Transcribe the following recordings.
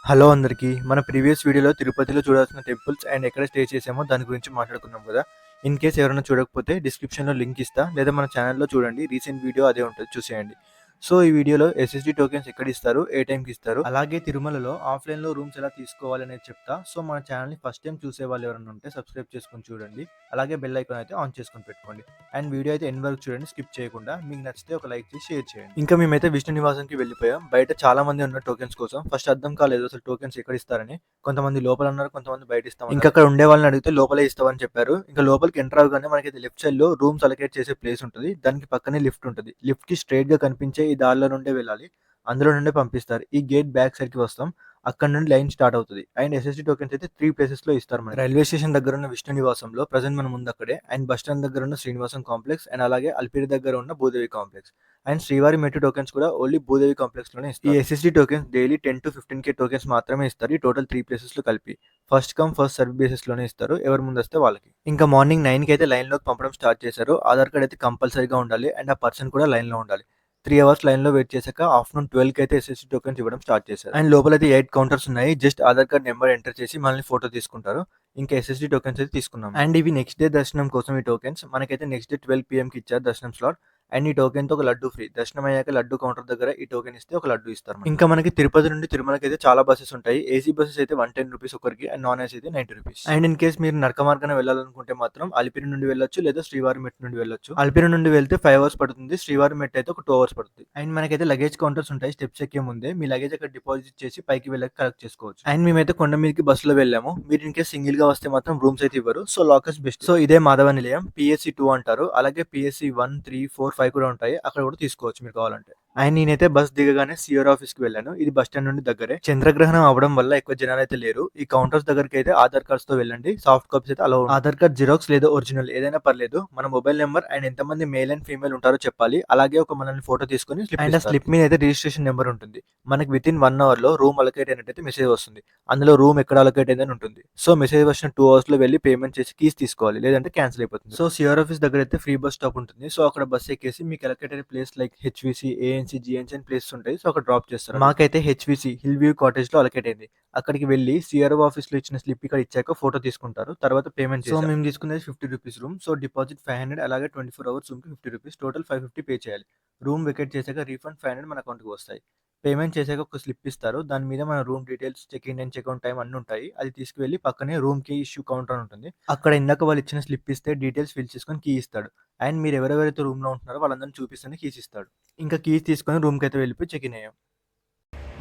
Hello అందరికీ. మన previous వీడియోలో తిరుపతిలో చూడాల్సిన టెంపుల్స్ అండ్ ఎక్కడ స్టే చేసామో దాని గురించి మాట్లాడుకున్నాం కదా! ఇన్ కేస్ ఎవరైనా చూడకపోతే డిస్క్రిప్షన్‌లో లింక్ ఇస్తా. లేదా మన ఛానెల్‌లో చూడండి. రీసెంట్ వీడియో అదే ఉంటది చూసేయండి. సో, ఈ వీడియోలో ఎస్ఎస్‌డి టోకెన్స్ ఎక్కడిస్తారు? ఏ టైంకి ఇస్తారు? అలాగే తిరుమలలో ఆఫ్‌లైన్‌లో రూమ్స్ ఎలా తీసుకోవాలనేది చెప్తా. సో, మన ఛానెల్‌ని ఫస్ట్ టైమ్ చూసేవాళ్ళు ఎవరైనా ఉంటే సబ్స్క్రైబ్ చేసుకొని చూడండి. అలాగే బెల్ ఐకాన్ అయితే ఆన్ చేసుకొని పెట్టుకోండి. అండ్ వీడియో అయితే ఎండ్ వరకు చూడండి స్కిప్ చేయకుండా. మీకు నచ్చితే ఒక లైక్ చేసి షేర్ చేయండి. ఇంకా మేమైతే విష్ణు నివాసంకి వెళ్ళిపోయాం. బయట చాలా మంది ఉన్నారు టోకెన్స్ కోసం. ఫస్ట్ అర్థం కాలేదు అసలు టోకెన్స్ ఎక్కడ ఇస్తారని. కొంతమంది లోపల ఉన్నారు, కొంతమంది బయట ఇస్తామన్నారు. ఇంకా అక్కడ ఉండే వాళ్ళని అడిగితే లోపలే ఇస్తామని చెప్పారు. ఇంకా లోపలికి ఎంటర్ అవ్వగానే మనకైతే లెఫ్ట్ సైడ్‌లో రూమ్స్ అలొకేట్ చేసే ప్లేస్ ఉంటది. దానికి పక్కనే లిఫ్ట్ ఉంటది. లిఫ్ట్‌కి స్ట్రెయిట్‌గా కనిపించే ఈ దారిలో నుండే వెళ్ళాలి. అందులో నుండే పంపిస్తారు. ఈ గేట్ బ్యాక్ సైడ్‌కి వస్తాం. అక్కడి నుండి లైన్ స్టార్ట్ అవుతది. అండ్ ఎస్ఎస్‌డి టోకెన్స్ అయితే 3 ప్లేసెస్‌లో ఇస్తారు మనకి. రైల్వే స్టేషన్ దగ్గర ఉన్న విష్ణు నివాసంలో ప్రెజెంట్ మన ముందు అక్కడే. అండ్ బస్ స్టాండ్ దగ్గర ఉన్న శ్రీనివాసం కాంప్లెక్స్ అండ్ అలాగే అలిపిరి దగ్గర ఉన్న భూదేవి కాంప్లెక్స్. అండ్ శ్రీవారి మెట్టు టోకెన్స్ కూడా ఓన్లీ భూదేవి కాంప్లెక్స్‌లోనే ఇస్తారు. ఈ SSD tokens daily 10-15K tokens మాత్రమే ఇస్తారు. ఈ టోటల్ 3 ప్లేసెస్‌లో కలిపి. ఫస్ట్ కమ్ ఫస్ట్ సర్వ్ బేసిస్‌లోనే ఇస్తారు. ఎవరు ముందొస్తే వాళ్ళకి. ఇంకా మార్నింగ్ 9కి అయితే లైన్‌లోకి పంపడం స్టార్ట్ చేశారు. ఆధార్ కార్డ్ అయితే కంపల్సరీగా ఉండాలి. అండ్ ఆ పర్సన్ కూడా లైన్‌లో ఉండాలి. 3 అవర్స్ లైన్‌లో వెయిట్ చేశాక ఆఫ్టర్‌నూన్ 12కి అయితే ఎస్ఎస్‌డి టోకెన్స్ ఇవ్వడం స్టార్ట్ చేశారు. అండ్ లోపలైతే 8 కౌంటర్స్ ఉన్నాయి. Just Aadhaar card number enter చేసి మనల్ని ఫోటో తీసుకుంటారు. ఇంకా ఎస్ఎస్‌డి టోకెన్స్ అయితే తీసుకున్నాం. అండ్ ఇవి నెక్స్ట్ డే దర్శనం కోసం ఈ టోకెన్స్. మనకైతే నెక్స్ట్ డే 12 పీఎంకి ఇచ్చారు దర్శనం స్లాట్. అండ్ ఈ టోకెన్‌తో ఒక లడ్డు ఫ్రీ. దర్శనం అయ్యాక లడ్డు కౌంటర్ దగ్గర ఈ టోకెన్ ఇస్తే ఒక లడ్డు ఇస్తారు మనకి. ఇంకా మనకి తిరుపతి నుండి తిరుమలకైతే చాలా బసెస్ ఉంటాయి. ఏసీ బసెస్ అయితే 110 రూపీస్ ఒకరికి అండ్ నాన్ ఏసీ అయితే 90 రూపీస్. అండ్ ఇన్ కేస్ మీరు నడక మార్గాన వెళ్ళాలనుకుంటే మాత్రం అలిపిరి నుండి వెళ్ళొచ్చు లేదా శ్రీవారి మెట్టు నుండి వెళ్ళొచ్చు. అలిపిరి నుండి వెళ్తే 5 అవర్స్ పడుతుంది. శ్రీవారి మెట్టు అయితే ఒక 2 అవర్స్ పడుతుంది. అండ్ మనకైతే లగేజ్ కౌంటర్స్ ఉంటాయి. స్టెప్స్ ఎక్కే ముందే మీ లగేజ్ అక్కడ డిపాజిట్ చేసి పైకి వెళ్ళాక కలెక్ట్ చేసుకోవచ్చు. అండ్ మేమైతే కొండ మీదకి బస్సులో వెళ్ళాము. మీరు ఇన్ కేస్ సింగిల్ గా వస్తే మాత్రం రూమ్స్ అయితే ఇవ్వరు. So lockers best. సో ఇదే మాధవ నిలయం పిఎస్సి 2 అంటారు. అలాగే పిఎస్సి 1, 3, 4, 5 కూడా ఉంటాయి. అక్కడ కూడా తీసుకోవచ్చు మీరు కావాలంటే. అండ్ నేనైతే బస్ దిగగానే సిఆర్ ఆఫీస్ కి వెళ్ళాను. ఇది బస్ స్టాండ్ నుండి దగ్గరే. చంద్రగ్రహణం అవ్వడం వల్ల ఎక్కువ జనాలు అయితే లేరు. ఈ కౌంటర్స్ దగ్గరికి అయితే ఆధార్ కార్డ్స్ తో వెళ్ళండి. సాఫ్ట్ కాపీస్ అయితే అలౌ. ఆధార్ కార్డ్ జిరాక్స్ లేదా ఒరిజినల్ ఏదైనా పర్లేదు. మన మొబైల్ నెంబర్ అండ్ ఎంతమంది మేల్ అండ్ ఫీమేల్ ఉంటారో చెప్పాలి. అలాగే ఒక మనల్ని ఫోటో తీసుకొని అండ్ ఆ స్లిప్ మీద అయితే రిజిస్ట్రేషన్ నెంబర్ ఉంటుంది. మనకి విత్ ఇన్ 1 అవర్ లో రూమ్ అలొకేట్ అయినట్టయితే మెసేజ్ వస్తుంది. అందులో రూమ్ ఎక్కడ అలొకేట్ అయిందని ఉంటుంది. సో మెసేజ్ వచ్చిన 2 అవర్స్ లో వెళ్ళి పేమెంట్ చేసి కీస్ తీసుకోవాలి. లేదంటే క్యాన్సిల్ అయిపోతుంది. సో సిఆర్ ఆఫీస్ దగ్గర అయితే ఫ్రీ బస్ స్టాప్ ఉంటుంది. సో అక్కడ బస్ ఎక్కేసి మీకు అలొకేట్ అయిన place like HVC, ANC, GNC అని ప్లేసెస్ ఉంటాయి. సో అక్కడ డ్రాప్ చేస్తారు. మాకైతే హెచ్విసి హిల్ వ్యూ కాటేజ్ లో అలొకేట్ అయింది. అక్కడికి వెళ్ళి సిఆర్ఓ ఆఫీస్ లో ఇచ్చిన స్లిప్ ఇక్కడ ఇచ్చాక ఫోటో తీసుకుంటారు. తర్వాత పేమెంట్ చేసి. సో మేము తీసుకునేది 50 రూపీస్ రూమ్. సో డిపాజిట్ 500 అలాగే 24 అవర్స్ రూమ్ కి 50 రూపీస్ టోటల్ 550 పే చేయాలి. రూమ్ వెకేట్ చేశాక రీఫండ్ 500 మన అకౌంట్‌కి వస్తాయి. పేమెంట్ చేశాక ఒక స్లిప్ ఇస్తారు. దాని మీద మన room details, check in and check out time అన్నీ ఉంటాయి. అది తీసుకువెళ్ళి పక్కనే రూమ్ కీ ఇష్యూ కౌంటర్ అని ఉంటుంది. అక్కడ ఇందాక వాళ్ళు ఇచ్చిన స్లిప్ ఇస్తే డీటెయిల్స్ ఫిల్ చేసుకొని కీ ఇస్తాడు. అండ్ మీరు ఎవరెవరైతే రూమ్‌లో ఉంటున్నారో వాళ్ళందరిని చూపిస్తేనే కీస్ ఇస్తాడు. ఇంకా కీస్ తీసుకొని రూమ్‌కి అయితే వెళ్ళిపోయి చెక్ ఇన్ అయ్యాం.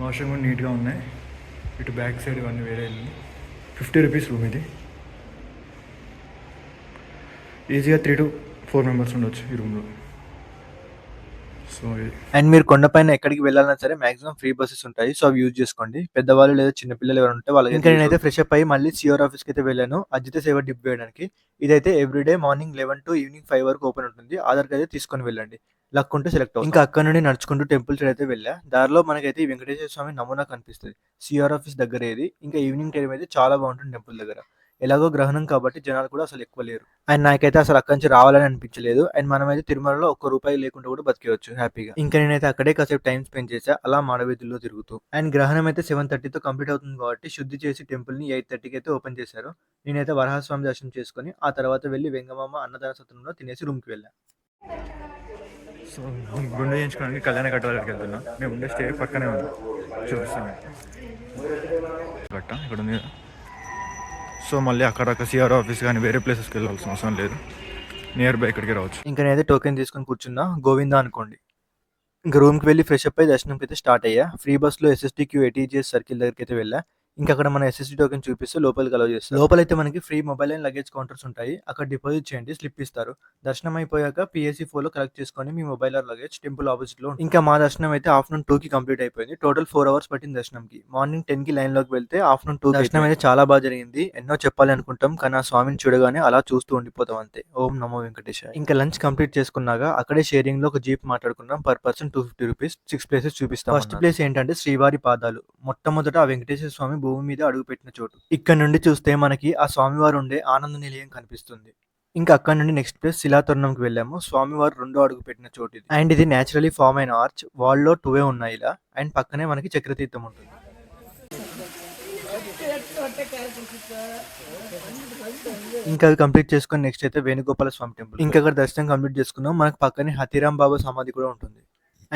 వాష్రూమ్ కూడా నీట్‌గా ఉన్నాయి. ఇటు బ్యాక్ సైడ్ ఇవన్నీ వేరే 50 రూపీస్ రూమ్ ఇది. ఈజీగా 3-4 మెంబర్స్ ఉండొచ్చు ఈ రూమ్లో. సో అండ్ మీరు కొండపైన ఎక్కడికి వెళ్ళాలన్నా సరే మాక్సిమం ఫ్రీ బస్సెస్ ఉంటాయి. సో అవి యూజ్ చేసుకోండి. పెద్దవాళ్ళు లేదా చిన్నపిల్లలు ఎవరైనా ఉంటే వాళ్ళకి. ఇంకా నేనైతే ఫ్రెష్ అప్ అయ్యి మళ్ళీ సిఆర్ ఆఫీస్కి అయితే వెళ్ళాను అజిత సేవ డిప్ వేయడానికి. ఇదైతే ఎవ్రీడే మార్నింగ్ 11 to ఈవినింగ్ 5 వరకు ఓపెన్ ఉంటుంది. ఆధార్ కార్డ్ అయితే తీసుకొని వెళ్ళండి. లక్ ఉంటే సెలెక్ట్ అవుతుంది. ఇంకా అక్కడ నుండి నడుచుకుంటూ టెంపుల్ సైడ్ అయితే వెళ్ళా. దారిలో మనకైతే ఈ వెంకటేశ్వర స్వామి నమూనా కనిపిస్తుంది. సిఆర్ ఆఫీస్ దగ్గర ఇది. ఇంకా ఈవినింగ్ టైం అయితే చాలా బాగుంటుంది టెంపుల్ దగ్గర. ఎలాగో గ్రహణం కాబట్టి జనాలు కూడా అసలు ఎక్కువ లేరు. అండ్ నాకైతే అసలు అక్కడి నుంచి రావాలని అనిపించలేదు. అండ్ మనమైతే తిరుమలలో ఒక్క రూపాయి లేకుండా కూడా బతికేయచ్చు హ్యాపీగా. ఇంకా నేనైతే అక్కడే కాసేపు టైం స్పెండ్ చేశా అలా మాడవీధుల్లో తిరుగుతూ. అండ్ గ్రహణం అయితే 7:30తో కంప్లీట్ అవుతుంది కాబట్టి శుద్ధి చేసి టెంపుల్ ని 8:30కి అయితే ఓపెన్ చేశారు. నేనైతే వరహస్వామి దర్శనం చేసుకుని ఆ తర్వాత వెళ్ళి వెంగమామ అన్నదాన సత్రంలో తినేసి రూమ్కి వెళ్ళా. సో గుండె చేయించుకోవడానికి కళ్యాణ కట్ట దగ్గరికి వెళ్తున్నా. మేము ఉండే స్టే పక్కనే ఉంది, చూపిస్తాను కట్ట ఇక్కడ ఉంది. సో మళ్ళీ అక్కడ సిఆర్ ఆఫీస్ కానీ వేరే ప్లేసెస్కి వెళ్ళాల్సిన అవసరం లేదు. నియర్ బై ఇక్కడికి రావచ్చు. ఇంకా నేనైతే టోకెన్ తీసుకొని కూర్చున్నా గోవిందా అనుకోండి. ఇంకా రూమ్కి వెళ్ళి ఫ్రెష్ అప్ అయ్యి దర్శనంకి అయితే స్టార్ట్ అయ్యా. ఫ్రీ బస్లో ఎస్ఎస్టీక్యూ ఏటీజీఎస్ సర్కిల్ దగ్గరికి అయితే వెళ్ళా. ఇంకా అక్కడ మన ఎస్ఎస్డి టోకెన్ చూపిస్తే లోపలికి అలౌ చేస్తారు. లోపలైతే మనకి free mobile and luggage counters ఉంటాయి. అక్కడ డిపాజిట్ చేయండి, స్లిప్ ఇస్తారు. దర్శనం అయిపోయాక పిఎస్సి 4లో కలెక్ట్ చేసుకొని మీ mobile or luggage temple opposite లో. ఇంకా మా దర్శనం అయితే ఆఫ్టర్నూన్ 2కి కంప్లీట్ అయిపోయింది. టోటల్ 4 అవర్స్ పట్టింది దర్శనంకి. మార్నింగ్ 10కి లైన్ లోకి వెళ్తే ఆఫ్టర్నూన్ 2 దర్శనం అయితే చాలా బాగా జరిగింది. ఎన్నో చెప్పాలి అనుకుంటాం కానీ ఆ స్వామిని చూడగానే అలా చూస్తూ ఉండిపోతాం అంతే. ఓం నమో వెంకటేశ్వర. ఇంకా లంచ్ కంప్లీట్ చేసుకున్నాక అక్కడే షేరింగ్ లో ఒక జీప్ మాట్లాడుకున్నాం. Per person 250 rupees. 6 ప్లేసెస్ చూపిస్తాం. ఫస్ట్ ప్లేస్ ఏంటంటే శ్రీవారి పాదాలు. మొట్టమొదట ఆ వెంకటేశ్వర స్వామి భూమి మీద అడుగుపెట్టిన చోటు. ఇక్కడ నుండి చూస్తే మనకి ఆ స్వామివారు ఉండే ఆనంద నిలయం కనిపిస్తుంది. ఇంకా అక్కడ నుండి నెక్స్ట్ ప్లేస్ శిలాతోరణంకి వెళ్ళాము. స్వామివారు రెండో అడుగు పెట్టిన చోటు ఇది. అండ్ ఇది నేచురలీ ఫామ్ అయిన ఆర్చ్. వాల్ లో 2 ఉన్నాయి ఇలా. అండ్ పక్కనే మనకి చక్రతీర్థం ఉంటుంది. ఇంకా అవి కంప్లీట్ చేసుకొని నెక్స్ట్ అయితే వేణుగోపాల స్వామి టెంపుల్. ఇంకా అక్కడ దర్శనం కంప్లీట్ చేసుకున్నాం. మనకు పక్కనే హతీరాం బాబా సమాధి కూడా ఉంటుంది.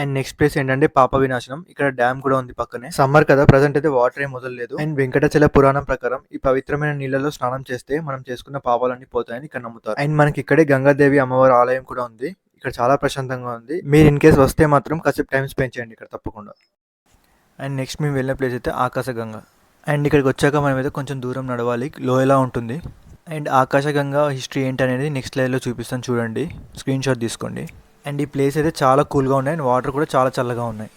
అండ్ నెక్స్ట్ ప్లేస్ ఏంటంటే పాప వినాశనం. ఇక్కడ డ్యామ్ కూడా ఉంది పక్కనే. సమ్మర్ కదా, ప్రజెంట్ అయితే వాటర్ ఏం వదలలేదు. అండ్ వెంకటాచల పురాణం ప్రకారం ఈ పవిత్రమైన నీళ్ళలో స్నానం చేస్తే మనం చేసుకున్న పాపాలన్నీ పోతాయని ఇక్కడ నమ్ముతారు. అండ్ మనకి ఇక్కడే గంగాదేవి అమ్మవారి ఆలయం కూడా ఉంది. ఇక్కడ చాలా ప్రశాంతంగా ఉంది. మీరు ఇన్ కేస్ వస్తే మాత్రం కాసేపు టైం స్పెండ్ చేయండి ఇక్కడ తప్పకుండా. అండ్ నెక్స్ట్ మేము వెళ్ళిన ప్లేస్ అయితే ఆకాశగంగ. అండ్ ఇక్కడికి వచ్చాక మనమైతే కొంచెం దూరం నడవాలి, లోయలా ఉంటుంది. అండ్ ఆకాశగంగా హిస్టరీ ఏంటి అనేది నెక్స్ట్ లైవ్లో చూపిస్తాను, చూడండి, స్క్రీన్ షాట్ తీసుకోండి. అండ్ ఈ ప్లేస్ అయితే చాలా కూల్గా ఉన్నాయి అండ్ వాటర్ కూడా చాలా చల్లగా ఉన్నాయి.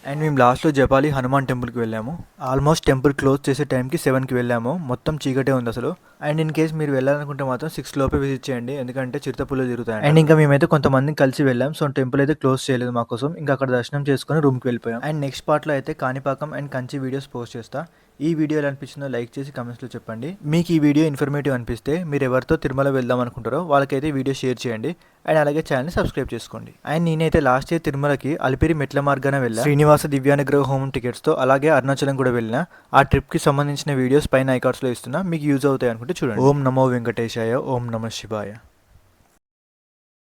అండ్ మేము లాస్ట్లో జపాలి హనుమాన్ టెంపుల్కి వెళ్ళాము. ఆల్మోస్ట్ టెంపుల్ క్లోజ్ చేసే టైంకి 7కి వెళ్ళాము. మొత్తం చీకటే ఉంది అసలు. అండ్ ఇన్ కేస్ మీరు వెళ్ళాలనుకుంటే మాత్రం 6 లోపే విజిట్ చేయండి, ఎందుకంటే చిరుతపులు తిరుగుతాయి. అండ్ ఇంకా మేమైతే కొంతమంది కలిసి వెళ్ళాం. సో టెంపుల్ అయితే క్లోజ్ చేయలేదు మా కోసం. ఇంకా అక్కడ దర్శనం చేసుకుని రూమ్కి వెళ్ళిపోయాం. అండ్ నెక్స్ట్ పార్ట్లో అయితే Kanipakam and Kanchi videos post చేస్తా. ఈ వీడియో ఎలా అనిపించిందో లైక్ చేసి కమెంట్స్లో చెప్పండి. మీకు ఈ వీడియో ఇన్ఫర్మేటివ్ అనిపిస్తే మీరు ఎవరితో తిరుమల వెళ్దాం అనుకుంటారో వాళ్ళకైతే వీడియో షేర్ చేయండి. అండ్ అలాగే ఛానల్ని సబ్స్క్రైబ్ చేసుకోండి. అండ్ నేనైతే లాస్ట్ ఇయర్ తిరుమలకి అలిపిరి మెట్ల మార్గాన వెళ్ళా, శ్రీనివాస దివ్యానుగ్రహ హోమం టికెట్స్తో. అలాగే అరుణాచలం కూడా వెళ్ళినా. ఆ ట్రిప్కి సంబంధించిన వీడియోస్ పైన ఐకార్డ్స్లో ఇస్తున్నా, మీకు యూజ్ అవుతాయి అనుకుంటే చూడండి. ఓం నమో వెంకటేశాయ, ఓం నమః శివాయ.